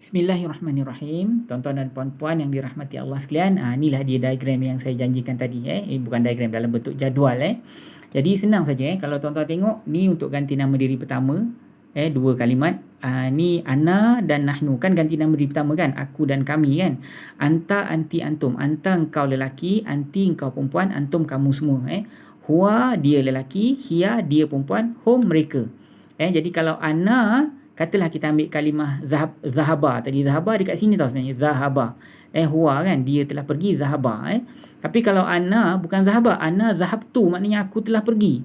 Bismillahirrahmanirrahim. Tuan-tuan dan puan-puan yang dirahmati Allah sekalian, inilah dia diagram yang saya janjikan tadi. Bukan diagram dalam bentuk jadual. Jadi senang saja. Kalau tuan-tuan tengok, ni untuk ganti nama diri pertama. Dua kalimat. Ni ana dan nahnu. Kan ganti nama diri pertama kan? Aku dan kami kan? Anta, anti, antum. Anta engkau lelaki, anti engkau perempuan, antum kamu semua. Huwa dia lelaki, hiya dia perempuan, hum mereka. Jadi kalau ana, katalah kita ambil kalimah zahaba tadi. Zahaba dekat sini tau sebenarnya. Zahaba. Huwa kan. Dia telah pergi. Zahaba. Tapi kalau ana bukan zahaba. Ana zahabtu. Maknanya aku telah pergi.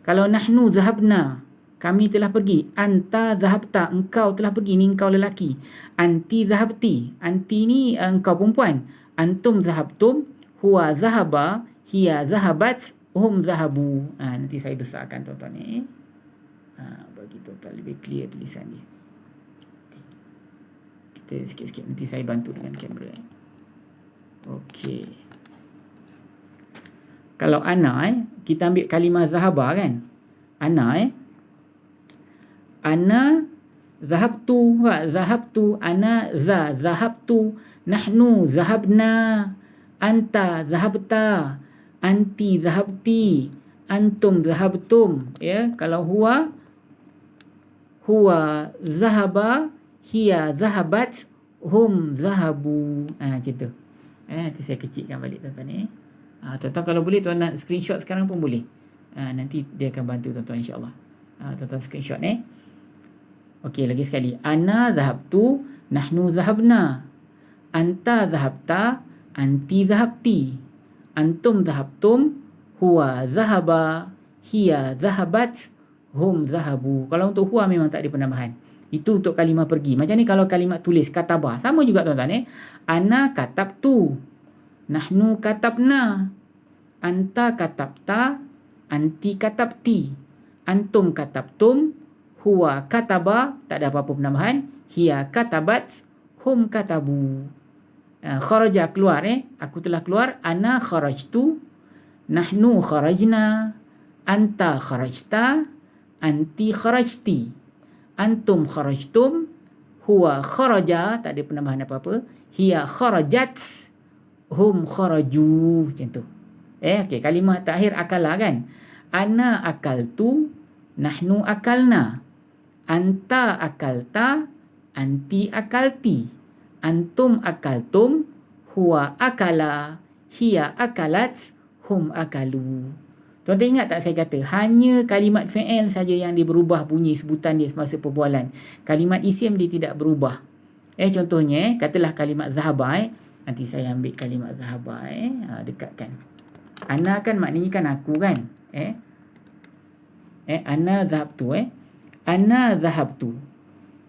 Kalau nahnu zahabna. Kami telah pergi. Anta zahabta. Engkau telah pergi. Ni engkau lelaki. Anti zahabti. Anti ni engkau perempuan. Antum zahabtum. Huwa zahaba. Hiya zahabat. Hum zahabu. Nanti saya besarkan tuan-tuan ni. Bagi tuan-tuan lebih clear tulisan dia. Kita sikit-sikit nanti saya bantu dengan kamera. Okey. Kalau ana kita ambil kalimah zahaba kan. Ana ana zahabtu, zahabtu, ana zahabtu, nahnu zahabna, anta zahabta, anti zahabti, antum zahabtum. Kalau huwa zahaba, hiya zahabat, hum zahabu. Macam tu. Nanti saya kecilkan balik tuan-tuan. Tuan-tuan kalau boleh tuan nak screenshot sekarang pun boleh. Nanti dia akan bantu tuan-tuan insya-Allah. Tuan-tuan screenshot Okey, lagi sekali. Ana zahabtu, nahnu zahabna. Anta zahabta, anti zahabti. Antum zahabtum, huwa zahaba, hiya zahabat, hum zahabu. Kalau untuk huwa memang tak ada penambahan. Itu untuk kalimah pergi. Macam ni kalau kalimah tulis katabah. Sama juga tuan-tuan. Ana katabtu. Nahnu katabna. Anta katabta. Anti katabti. Antum katabtum. Huwa kataba. Tak ada apa-apa penambahan. Hiya katabat. Hum katabu. Kharaja keluar. Aku telah keluar. Ana kharajtu. Nahnu kharajna. Anta kharajta. Anti kharajti. Antum kharajtum. Huwa kharaja. Tak ada penambahan apa-apa. Hiya kharajat. Hum kharaju. Macam tu. Okey, kalimah terakhir akalah kan. Ana akaltu. Nahnu akalna. Anta akalta. Anti akalti. Antum akaltum. Huwa akala. Hiya akalat. Hum akalu. Tuan-tuan ingat tak saya kata hanya kalimat fi'il saja yang dia berubah bunyi sebutan dia semasa perbualan. Kalimat isim dia tidak berubah. Contohnya katalah kalimat zahaba. Nanti saya ambil kalimat zahaba. Dekatkan. Ana kan maknanya kan aku kan. Ana zahabtu. Ana zahabtu.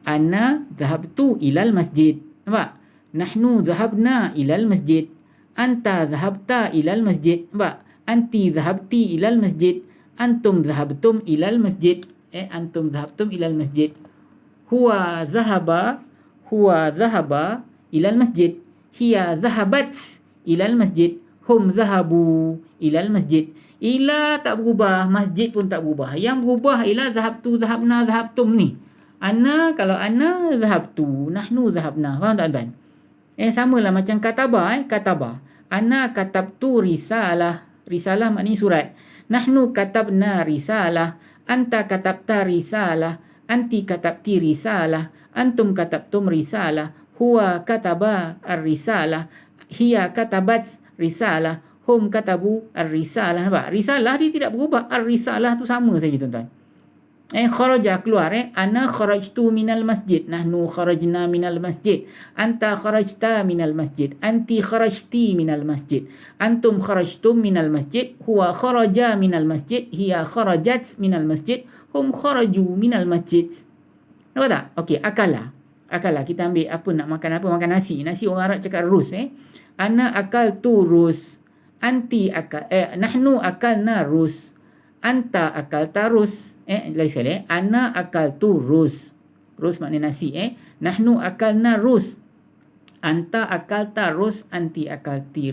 Ana zahabtu ilal masjid. Nampak? Nahnu zahabna ilal masjid. Anta zahabta ilal masjid. Nampak? Anti zahabti ilal masjid. Antum zahabtum ilal masjid. Antum zahabtum ilal masjid. Huwa zahaba ilal masjid. Hiya zahabat ilal masjid. Hum zahabu ilal masjid. Ila tak berubah, masjid pun tak berubah. Yang berubah ialah zahabtu, zahabna, zahabtum ni. Ana, kalau ana zahabtu, nahnu zahabna. Faham tak tuan? Samalah macam katabah. Katabah. Ana katabtu risalah. Risalah maknanya surat. Nahnu katabna risalah. Anta katabta risalah. Anti katabti risalah. Antum katabtum risalah. Huwa kataba ar-risalah. Hiya katabat risalah. Hum katabu ar-risalah. Nampak? Risalah dia tidak berubah. Ar-risalah tu sama saja tuan-tuan. Kharaja keluar. Ana kharajtu minal masjid. Nahnu kharajna minal masjid. Anta kharajta minal masjid. Anti kharajti minal masjid. Antum kharajtum minal masjid. Huwa kharaja minal masjid. Hiya kharajat minal masjid. Hum kharaju minal masjid. Nampak tak? Okey, akalah. Akalah. Kita ambil apa nak makan apa? Makan nasi. Nasi orang Arab cakap rus. Ana akaltu rus. Anti akal. Nahnu akalna rus. Anta akalta rus. Lagi sekali. Ana akaltu rus. Rus makna nasi. Nahnu akalna rus. Anta akalta rus. Anti akalti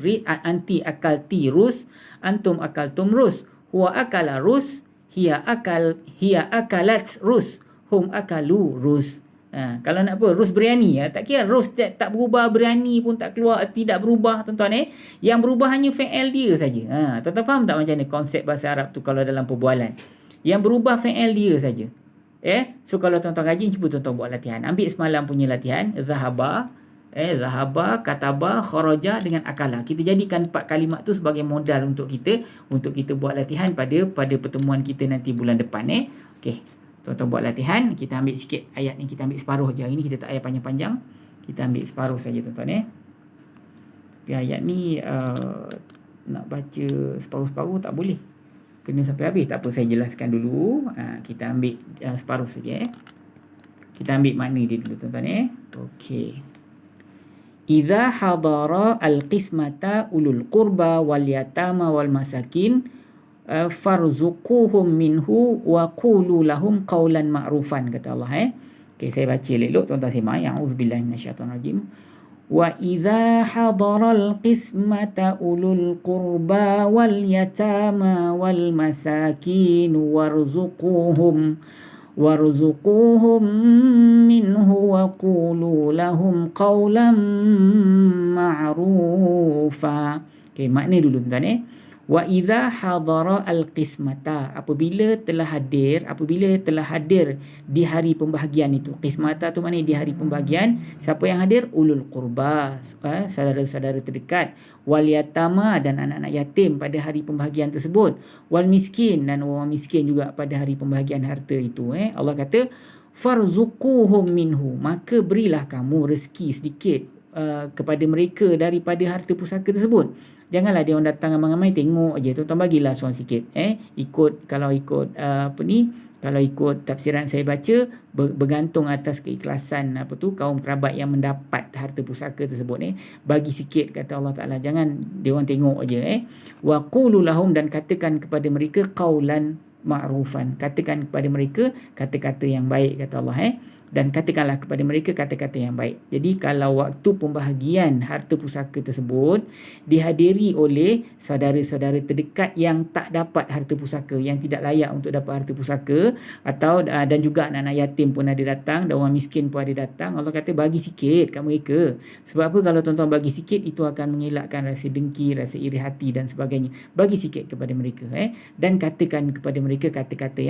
rus. Antum akaltum rus. Huwa akala rus. Hiya akalat rus. Hum akalu rus. Kalau nak apa? Roast biryani. Tak kira roast tak berubah, biryani pun tak keluar, tidak berubah tuan-tuan. Yang berubah hanya fi'il dia saja. Tuan-tuan faham tak macam mana konsep bahasa Arab tu kalau dalam perbualan? Yang berubah fi'il dia saja. So kalau tuan-tuan rajin, cuba tuan-tuan buat latihan. Ambil semalam punya latihan. Zahaba, kataba, kharaja dengan akala. Kita jadikan 4 kalimat tu sebagai modal untuk kita buat latihan pada pertemuan kita nanti bulan depan. Okey. Tuan-tuan buat latihan. Kita ambil sikit ayat ni, kita ambil separuh je. Hari ni kita tak payah panjang-panjang. Kita ambil separuh saja tuan-tuan. Tapi ayat ni nak baca separuh-separuh tak boleh. Kena sampai habis. Tak apa, saya jelaskan dulu. Kita ambil separuh saja. Kita ambil makna dia dulu tuan-tuan. Okey. Idza hadara al-qismata ulul qurba wal yatama wal masakin farzuquhum minhu wa qulu lahum qawlan ma'rufan, kata Allah. Okey, saya baca elok, tuan-tuan simak. A'udzubillahi minasyaitonirrajim. Wa idza hadara al-qismata ulul qurba wal yatama wal masakin warzuquhum minhu wa qulu lahum qawlan ma'rufa. Okey, makna dulu tuan-tuan. Wa idza hadara al-qismata, apabila telah hadir di hari pembahagian itu. Qismata tu maknanya di hari pembahagian. Siapa yang hadir? Ulul qurba, saudara-saudara terdekat. Wal yatama, dan anak-anak yatim pada hari pembahagian tersebut. Wal miskin, dan orang miskin juga pada hari pembahagian harta itu. Allah kata farzuquhum minhu, maka berilah kamu rezeki sedikit kepada mereka daripada harta pusaka tersebut. Janganlah dia orang datang ramai-ramai tengok aje. Tuan-tuan bagilah seorang sikit. Kalau ikut tafsiran saya baca, bergantung atas keikhlasan kaum kerabat yang mendapat harta pusaka tersebut. Bagi sikit, kata Allah Taala. Jangan dia orang tengok aje. Wa qulu lahum, dan katakan kepada mereka qaulan ma'rufan. Katakan kepada mereka kata-kata yang baik, kata Allah. Dan katakanlah kepada mereka kata-kata yang baik. Jadi kalau waktu pembahagian harta pusaka tersebut dihadiri oleh saudara-saudara terdekat yang tak dapat harta pusaka, yang tidak layak untuk dapat harta pusaka, atau dan juga anak-anak yatim pun ada datang, dan orang miskin pun ada datang, Allah kata bagi sikit kat mereka. Sebab apa? Kalau tuan-tuan bagi sikit, itu akan mengelakkan rasa dengki, rasa iri hati dan sebagainya. Bagi sikit kepada mereka. Dan katakan kepada mereka kata-kata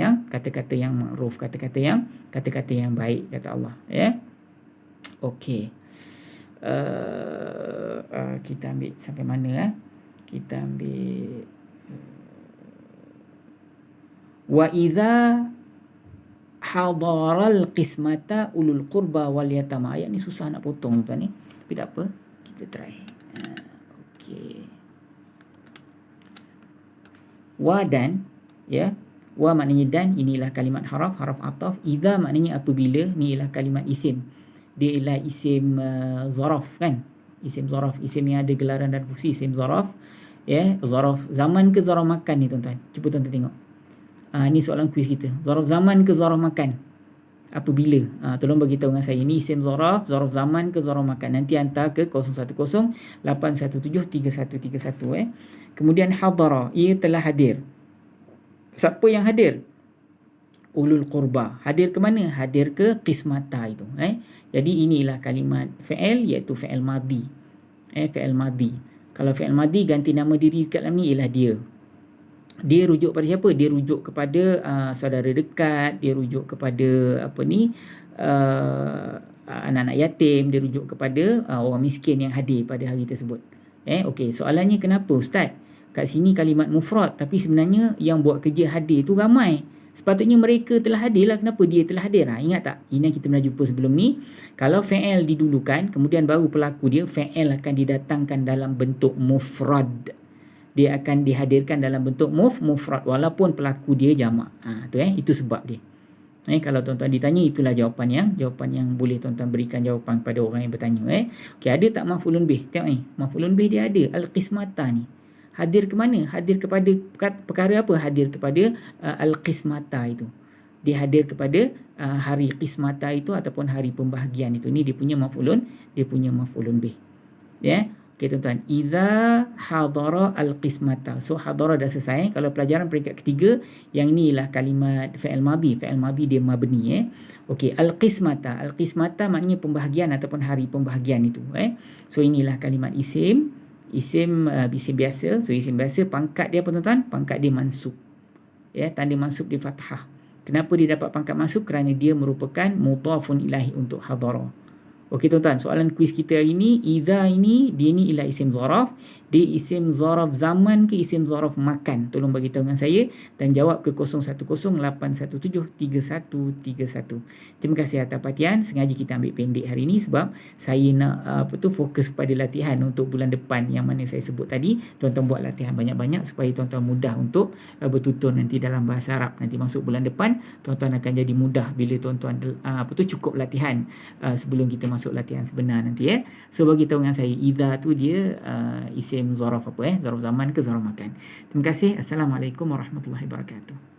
yang ma'ruf, kata-kata yang baik, kata Allah. Okey. Kita ambil sampai mana? Kita ambil wa idza hadaral qismata ulul qurba wal yatama. Ayat ni susah nak potong tuan ni. Tapi tak apa, kita try. Okey. Wa dan, wa maknanya dan, inilah kalimat haraf ataf. Idza maknanya apabila, ni ialah kalimat isim. Dia ialah isim zaraf kan? Isim zaraf, isim yang ada gelaran dan fungsi, isim zaraf. Zaraf zaman ke zaraf makan ni tuan-tuan? Cuba tuan-tuan tengok. Ni soalan kuis kita. Zaraf zaman ke zaraf makan? Apabila? Tolong bagi tahu dengan saya. Ni isim zaraf zaman ke zaraf makan? Nanti hantar ke 010-817-3131. Kemudian hadara, ia telah hadir. Siapa yang hadir? Ulul qurba. Hadir ke mana? Hadir ke qismata itu. Jadi inilah kalimat fi'il, iaitu fi'il madhi. Fi'il madhi. Kalau fi'il madhi, ganti nama diri dekat dalam ni ialah dia. Dia rujuk pada siapa? Dia rujuk kepada saudara dekat. Dia rujuk kepada anak-anak yatim. Dia rujuk kepada orang miskin yang hadir pada hari tersebut. Okey, soalannya kenapa Ustaz? Kat sini kalimat mufrad, tapi sebenarnya yang buat kerja hadir tu ramai. Sepatutnya mereka telah hadir lah. Kenapa dia telah hadir? Ingat tak? Ini yang kita pernah jumpa sebelum ni. Kalau fi'il didulukan, kemudian baru pelaku dia, fi'il akan didatangkan dalam bentuk mufrad. Dia akan dihadirkan dalam bentuk mufrad, walaupun pelaku dia jamak. Itu sebab dia. Kalau tuan-tuan ditanya, itulah jawapan yang boleh tuan-tuan berikan jawapan kepada orang yang bertanya. Okey, ada tak maf'ulun bih? Tengok ni. Maf'ulun bih dia ada. Al-qismata ni. Hadir ke mana? Hadir kepada perkara apa? Hadir kepada al-qismata itu. Dia hadir kepada hari qismata itu ataupun hari pembahagian itu. Ni dia punya maf'ulun bih. Okey tuan-tuan, idza hadara al-qismata. So hadara dah selesai. Kalau pelajaran peringkat ketiga, yang ni lah kalimat fi'il madhi. Fi'il madhi dia mabni Okey, al-qismata. Al-qismata maknanya pembahagian ataupun hari pembahagian itu So inilah kalimat isim. Isim biasa. So isim biasa, pangkat dia apa tuan-tuan? Pangkat dia mansub. Tanda mansub dia fathah. Kenapa dia dapat pangkat mansub? Kerana dia merupakan mudhafun ilahi untuk hadara. Okey tuan-tuan, soalan kuis kita hari ni, idza ini dia ni ialah isim zaraf. Dia isim zaraf zaman ke isim zaraf makan? Tolong bagi tahu dengan saya dan jawab ke 0108173131. Terima kasih atas perhatian. Sengaja kita ambil pendek hari ni sebab saya nak fokus kepada latihan untuk bulan depan yang mana saya sebut tadi. Tuan-tuan buat latihan banyak-banyak supaya tuan-tuan mudah untuk bertutur nanti dalam bahasa Arab. Nanti masuk bulan depan, tuan-tuan akan jadi mudah bila tuan-tuan cukup latihan sebelum kita masuk latihan sebenar nanti So bagi tahu dengan saya, idza tu dia isim zaraf zaraf zaman ke zaraf makan. Terima kasih. Assalamualaikum warahmatullahi wabarakatuh.